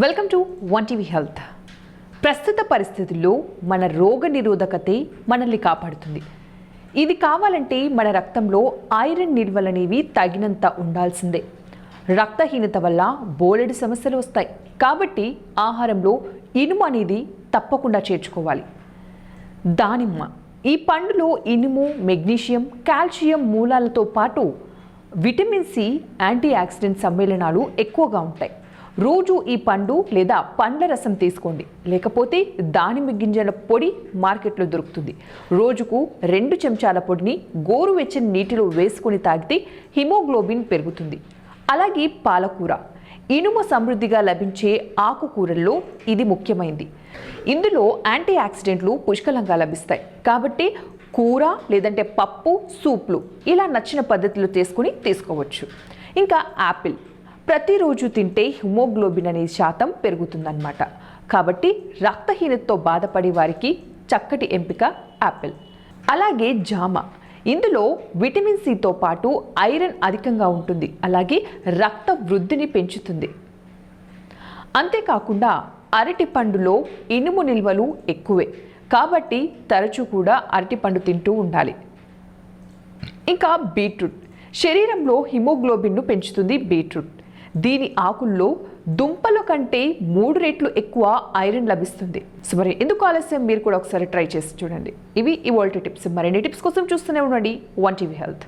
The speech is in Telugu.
Welcome to one TV health. ప్రస్తుత పరిస్థితుల్లో మన రోగ నిరోధకతే మనల్ని కాపాడుతుంది. ఇది కావాలంటే మన రక్తంలో ఐరన్ నిల్వలనేవి తగినంత ఉండాల్సిందే. రక్తహీనత వల్ల బోలెడు సమస్యలు వస్తాయి. కాబట్టి ఆహారంలో ఇనుము అనేది తప్పకుండా చేర్చుకోవాలి. దానిమ్మ ఈ పండులో ఇనుము, మెగ్నీషియం, కాల్షియం మూలాలతో పాటు విటమిన్ సి, యాంటీ ఆక్సిడెంట్ సమ్మేళనాలు ఎక్కువగా ఉంటాయి. రోజు ఈ పండు లేదా పండ్ల రసం తీసుకోండి. లేకపోతే దానిమ్మ గింజల పొడి మార్కెట్లో దొరుకుతుంది. రోజుకు 2 చెంచాల పొడిని గోరువెచ్చని నీటిలో వేసుకొని తాగితే హిమోగ్లోబిన్ పెరుగుతుంది. అలాగే పాలకూర ఇనుము సమృద్ధిగా లభించే ఆకుకూరల్లో ఇది ముఖ్యమైనది. ఇందులో యాంటీ ఆక్సిడెంట్లు పుష్కలంగా లభిస్తాయి. కాబట్టి కూర లేదంటే పప్పు, సూప్లు ఇలా నచ్చిన పద్ధతిలో తీసుకోవచ్చు. ఇంకా యాపిల్ ప్రతిరోజు తింటే హిమోగ్లోబిన్ అనే శాతం పెరుగుతుందన్నమాట. కాబట్టి రక్తహీనతతో బాధపడే వారికి చక్కటి ఎంపిక యాపిల్. అలాగే జామ ఇందులో విటమిన్ సితో పాటు ఐరన్ అధికంగా ఉంటుంది. అలాగే రక్త వృద్ధిని పెంచుతుంది. అంతేకాకుండా అరటి పండులో ఇనుము నిల్వలు ఎక్కువే. కాబట్టి తరచూ కూడా అరటిపండు తింటూ ఉండాలి. ఇంకా బీట్రూట్ శరీరంలో హిమోగ్లోబిన్ను పెంచుతుంది. బీట్రూట్ దీని ఆకుల్లో దుంపల కంటే 3 రెట్లు ఎక్కువ ఐరన్ లభిస్తుంది. సో మరి ఎందుకు ఆలస్యం, మీరు కూడా ఒకసారి ట్రై చేసి చూడండి. ఇవి ఇవాల్టి టిప్స్. మరిన్ని టిప్స్ కోసం చూస్తూనే ఉండండి వన్ టీవీ హెల్త్.